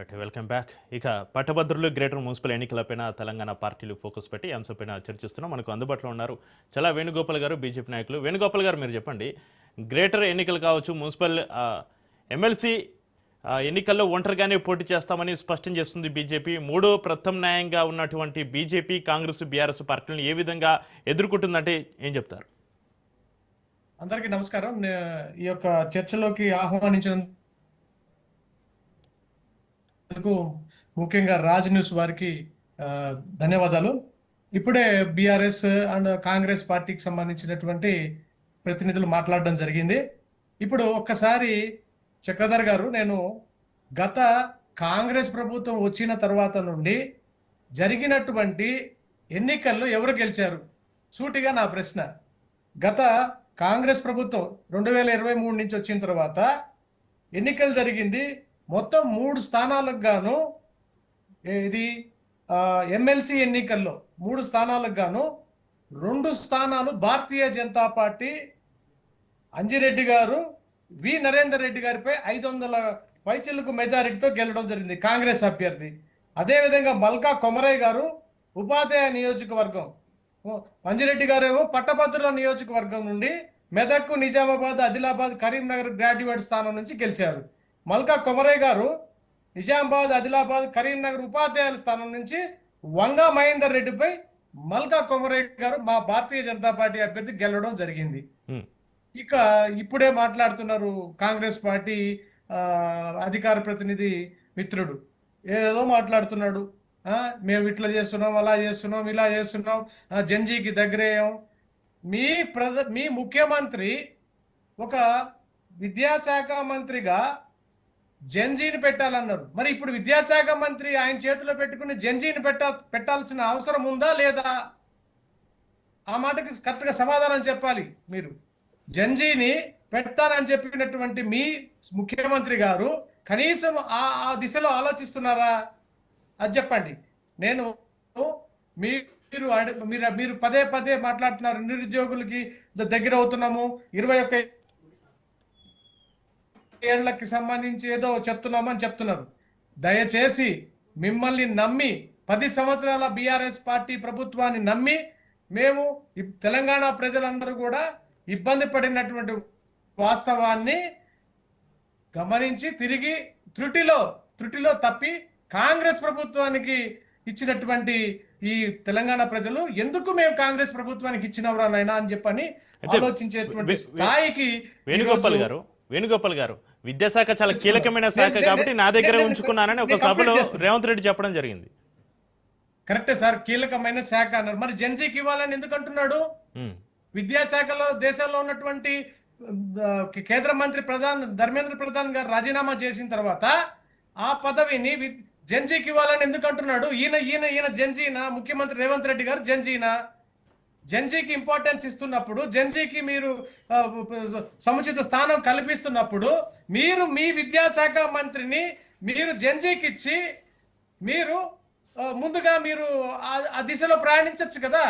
Right, welcome back. ఇక పట్టభద్రులు greater municipal ఎన్నికలపైన Telangana పార్టీలు focus పెట్టి ఈ అంశంపైన చర్చిస్తున్నాం. మనకు అందుబాటులో ఉన్నారు చాలా వేణుగోపాల్ గారు, బీజేపీ నాయకులు. వేణుగోపాల్ గారు, మీరు చెప్పండి, గ్రేటర్ ఎన్నికలు కావచ్చు, మున్సిపల్ ఎమ్మెల్సీ ఎన్నికల్లో ఒంటరిగానే పోటీ చేస్తామని స్పష్టం చేస్తుంది బీజేపీ. మూడో ప్రత్యామ్నాయంగా ఉన్నటువంటి బీజేపీ, కాంగ్రెస్, బీఆర్ఎస్ పార్టీలను ఏ విధంగా ఎదుర్కొంటుందంటే ఏం చెప్తారు? అందరికీ నమస్కారం. ఈ యొక్క చర్చలోకి ఆహ్వానించినందుకు ముఖ్యంగా రాజ్ న్యూస్ వారికి ధన్యవాదాలు. ఇప్పుడే బీఆర్ఎస్ అండ్ కాంగ్రెస్ పార్టీకి సంబంధించినటువంటి ప్రతినిధులు మాట్లాడడం జరిగింది. ఇప్పుడు ఒక్కసారి చక్రధర్ గారు, నేను గత కాంగ్రెస్ ప్రభుత్వం వచ్చిన తర్వాత నుండి జరిగినటువంటి ఎన్నికల్లో ఎవరు గెలిచారు? సూటిగా నా ప్రశ్న. గత కాంగ్రెస్ ప్రభుత్వం 2023 నుంచి వచ్చిన తర్వాత ఎన్నికలు జరిగింది. మొత్తం 3 స్థానాలకు గాను, ఇది ఎమ్మెల్సీ ఎన్నికల్లో 3 స్థానాలకు గాను 2 స్థానాలు భారతీయ జనతా పార్టీ అంజిరెడ్డి గారు వి నరేందర్ రెడ్డి గారిపై 500 పైచిలకు మెజారిటీతో గెలవడం జరిగింది, కాంగ్రెస్ అభ్యర్థి. అదేవిధంగా మల్కా కొమరయ్య గారు ఉపాధ్యాయ నియోజకవర్గం, అంజిరెడ్డి గారేమో పట్టభద్రుల నియోజకవర్గం నుండి మెదక్, నిజామాబాద్, ఆదిలాబాద్, కరీంనగర్ గ్రాడ్యుయేట్ స్థానం నుంచి గెలిచారు. మల్కా కొమరయ్య గారు నిజామాబాద్, ఆదిలాబాద్, కరీంనగర్ ఉపాధ్యాయుల స్థానం నుంచి వంగా మహేందర్ రెడ్డిపై మల్కా కొమరయ్య గారు మా భారతీయ జనతా పార్టీ అభ్యర్థి గెలవడం జరిగింది. ఇక ఇప్పుడే మాట్లాడుతున్నారు కాంగ్రెస్ పార్టీ అధికార ప్రతినిధి మిత్రుడు, ఏదో మాట్లాడుతున్నాడు. మేము ఇట్లా చేస్తున్నాం, అలా చేస్తున్నాం, ఇలా చేస్తున్నాం, జంజీకి దగ్గరేయం. మీ ముఖ్యమంత్రి ఒక విద్యాశాఖ మంత్రిగా జంజీని పెట్టాలన్నారు. మరి ఇప్పుడు విద్యాశాఖ మంత్రి ఆయన చేతిలో పెట్టుకుని జంజీని పెట్టాల్సిన అవసరం ఉందా లేదా? ఆ మాటకి కరెక్ట్గా సమాధానం చెప్పాలి మీరు. జంజీని పెట్టాలని చెప్పినటువంటి మీ ముఖ్యమంత్రి గారు కనీసం ఆ దిశలో ఆలోచిస్తున్నారా? అది చెప్పండి. నేను మీరు మీరు పదే పదే మాట్లాడుతున్నారు, నిరుద్యోగులకి దగ్గర అవుతున్నాము, 21 ఏళ్లకి సంబంధించి ఏదో చెప్తున్నామని చెప్తున్నారు. దయచేసి మిమ్మల్ని నమ్మి 10 సంవత్సరాల బీఆర్ఎస్ పార్టీ ప్రభుత్వాన్ని నమ్మి మేము తెలంగాణ ప్రజలందరూ కూడా ఇబ్బంది పడినటువంటి వాస్తవాన్ని గమనించి తిరిగి త్రుటిలో తప్పి కాంగ్రెస్ ప్రభుత్వానికి ఇచ్చినటువంటి ఈ తెలంగాణ ప్రజలు ఎందుకు మేము కాంగ్రెస్ ప్రభుత్వానికి ఇచ్చినవరానైనా అని చెప్పని ఆలోచించేటువంటి స్థాయికి వేణుగోపాల్ గారు, విద్యాశాఖ చాలా కీలకమైన శాఖ కాబట్టి నా దగ్గర ఉంచుకున్నానని ఒక సభలో రేవంత్ రెడ్డి చెప్పడం జరిగింది. కరెక్టే సార్, కీలకమైన శాఖ అన్నారు. మరి జంజీకి ఇవ్వాలని ఎందుకు అంటున్నాడు? విద్యాశాఖలో దేశంలో ఉన్నటువంటి కేంద్ర మంత్రి ధర్మేంద్ర ప్రధాన్ గారు రాజీనామా చేసిన తర్వాత ఆ పదవిని జంజీకి ఇవ్వాలని ఎందుకు అంటున్నాడు? ఈయన జంజీనా? ముఖ్యమంత్రి రేవంత్ రెడ్డి గారు జంజీనా? జంజీకి ఇంపార్టెన్స్ ఇస్తున్నప్పుడు, జంజీకి మీరు సముచిత స్థానం కల్పిస్తున్నప్పుడు మీరు మీ విద్యాశాఖ మంత్రిని మీరు జంజీకి ఇచ్చి మీరు ముందుగా మీరు ఆ దిశలో ప్రయాణించవచ్చు కదా.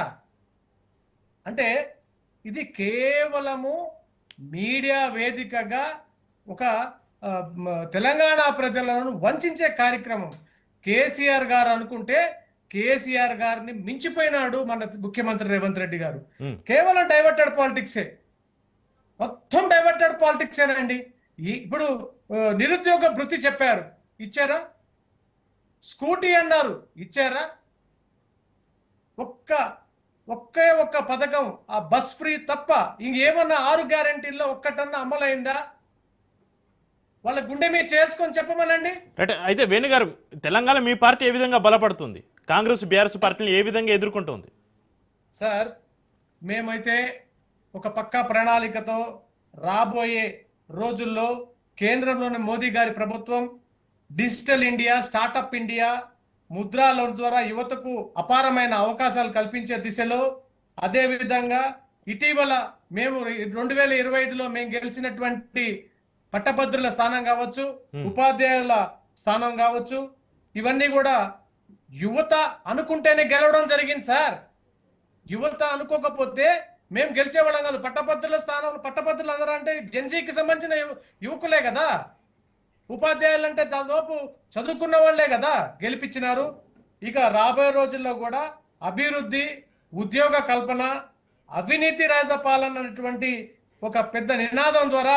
అంటే ఇది కేవలము మీడియా వేదికగా ఒక తెలంగాణ ప్రజలను వంచే కార్యక్రమం. కేసీఆర్ గారు అనుకుంటే కేసీఆర్ గారిని మించిపోయినాడు మన ముఖ్యమంత్రి రేవంత్ రెడ్డి గారు. కేవలం డైవర్టెడ్ పాలిటిక్సే, మొత్తం డైవర్టెడ్ పాలిటిక్సేనండి. ఇప్పుడు నిరుద్యోగ భృతి చెప్పారు, ఇచ్చారా? స్కూటీ అన్నారు, ఇచ్చారా? ఒకే ఒక్క పథకం, ఆ బస్ ఫ్రీ తప్ప ఇంకేమన్నా 6 గ్యారంటీల్లో ఒక్కటన్నా అమలైందా? వాళ్ళ గుండె మీద చేసుకొని చెప్పమనండి. అయితే వేణుగారు, తెలంగాణ మీ పార్టీ ఏ విధంగా బలపడుతుంది? కాంగ్రెస్, బీఆర్ఎస్ పార్టీని ఏ విధంగా ఎదుర్కొంటుంది? సార్, మేమైతే ఒక పక్కా ప్రణాళికతో రాబోయే రోజుల్లో కేంద్రంలోని మోదీ గారి ప్రభుత్వం digital India, startup India, Mudra loan ద్వారా యువతకు అపారమైన అవకాశాలు కల్పించే దిశలో, అదేవిధంగా ఇటీవల మేము 2025లో మేము గెలిచినటువంటి పట్టభద్రుల స్థానం కావచ్చు, ఉపాధ్యాయుల స్థానం కావచ్చు, ఇవన్నీ కూడా యువత అనుకుంటేనే గెలవడం జరిగింది సార్. యువత అనుకోకపోతే మేము గెలిచేవాళ్ళం కాదు. పట్టభద్రుల స్థానంలో పట్టభద్రులు అందరూ అంటే జంజీకి సంబంధించిన యువకులే కదా. ఉపాధ్యాయులు అంటే దాదాపు చదువుకున్న వాళ్ళే కదా గెలిపించినారు. ఇక రాబోయే రోజుల్లో కూడా అభివృద్ధి, ఉద్యోగ కల్పన, అవినీతి రహిత పాలన అనేటువంటి ఒక పెద్ద నినాదం ద్వారా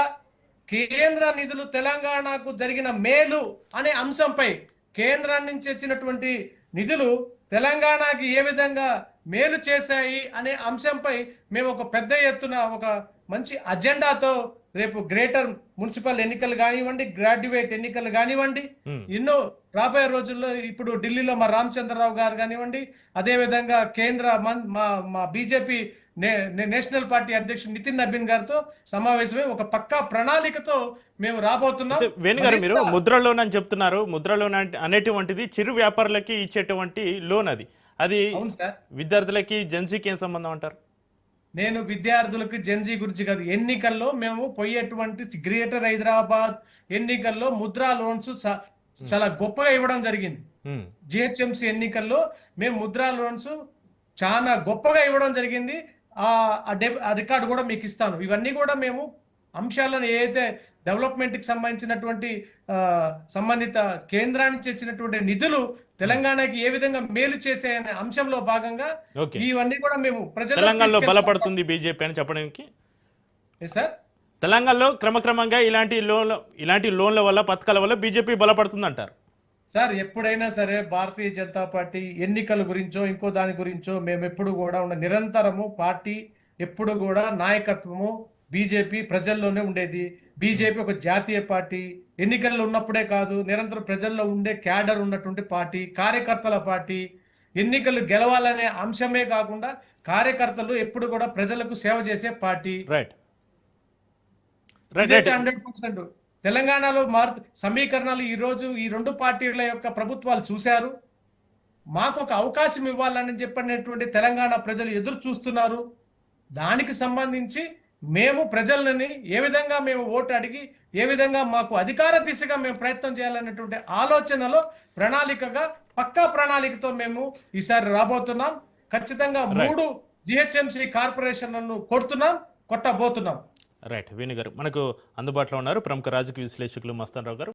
కేంద్ర నిధులు తెలంగాణకు జరిగిన మేలు అనే అంశంపై కేంద్రం నుంచి వచ్చినటువంటి నిధులు తెలంగాణకి ఏ విధంగా మేలు చేశాయి అనే అంశంపై మేము ఒక పెద్ద ఎత్తున ఒక మంచి అజెండాతో రేపు గ్రేటర్ మున్సిపల్ ఎన్నికలు కానివ్వండి, గ్రాడ్యుయేట్ ఎన్నికలు కానివ్వండి, ఉమ్, ఎన్నో రాబోయే రోజుల్లో ఇప్పుడు ఢిల్లీలో మా రామచంద్రరావు గారు కానివ్వండి, అదేవిధంగా కేంద్ర మా మా బీజేపీ నేషనల్ పార్టీ అధ్యక్షుడు నితిన్ నబీన్ గారితో సమావేశమై ఒక పక్కా ప్రణాళికతో మేము రాబోతున్నాం. అయితే వేణు గారు మీరు మరింత- ముద్ర లోన్ అని చెప్తున్నారు. ముద్ర లోన్ అనేటువంటిది చిరు వ్యాపారులకి ఇచ్చేటువంటి లోన్ అది అది అవును సార్. విద్యార్థులకి జెన్సీకి ఏం సంబంధం అంటారు? నేను విద్యార్థులకు జెన్జీ గురించి కాదు, ఎన్నికల్లో మేము పోయేటువంటి గ్రేటర్ హైదరాబాద్ ఎన్నికల్లో ముద్రా లోన్స్ చాలా గొప్పగా ఇవ్వడం జరిగింది. ఉమ్, జిహెచ్ఎంసీ ఎన్నికల్లో మేము ముద్రా లోన్స్ చాలా గొప్పగా ఇవ్వడం జరిగింది. ఆ రికార్డు కూడా మీకు ఇస్తాను. ఇవన్నీ కూడా మేము అంశాలను ఏదైతే డెవలప్మెంట్కి సంబంధించినటువంటి సంబంధిత కేంద్రానికి చేసినటువంటి నిధులు తెలంగాణకి ఏ విధంగా మేలు చేసే అనే అంశంలో భాగంగా ఓకే. ఇవన్నీ కూడా మేము తెలంగాణలో బలపడుతుంది బీజేపీ అని చెప్పడానికి. సార్. తెలంగాణలో క్రమక్రమంగా ఇలాంటి లోన్ల వల్ల, పథకాల వల్ల బీజేపీ బలపడుతుంది అంటారు. సార్, ఎప్పుడైనా సరే భారతీయ జనతా పార్టీ ఎన్నికల గురించో ఇంకో దాని గురించో మేము ఎప్పుడు కూడా నిరంతరము పార్టీ ఎప్పుడు కూడా నాయకత్వము బీజేపీ ప్రజల్లోనే ఉండేది. బీజేపీ ఒక జాతీయ పార్టీ, ఎన్నికల్లో ఉన్నప్పుడే కాదు నిరంతరం ప్రజల్లో ఉండే క్యాడర్ ఉన్నటువంటి పార్టీ, కార్యకర్తల పార్టీ. ఎన్నికలు గెలవాలనే అంశమే కాకుండా కార్యకర్తలు ఎప్పుడు కూడా ప్రజలకు సేవ చేసే పార్టీ. రైట్ రైట్ ఇదైతే రైట్ 100%. తెలంగాణలో సమీకరణాలు ఈ రోజు ఈ రెండు పార్టీల యొక్క ప్రభుత్వాలు చూశారు. మాకు ఒక అవకాశం ఇవ్వాలని చెప్పినటువంటి తెలంగాణ ప్రజలు ఎదురు చూస్తున్నారు. దానికి సంబంధించి మేము ప్రజలని ఏ విధంగా మేము ఓటు అడిగి ఏ విధంగా మాకు అధికార దిశగా మేము ప్రయత్నం చేయాలనేటువంటి ఆలోచనలో ప్రణాళికగా పక్కా ప్రణాళికతో మేము ఈసారి రాబోతున్నాం. ఖచ్చితంగా 3 జిహెచ్ఎంసీ కార్పొరేషన్లను కొట్టబోతున్నాం. రైట్ వేణు గారు మనకు అందుబాటులో ఉన్నారు ప్రముఖ రాజకీయ విశ్లేషకులు మస్తాన్ రావు గారు.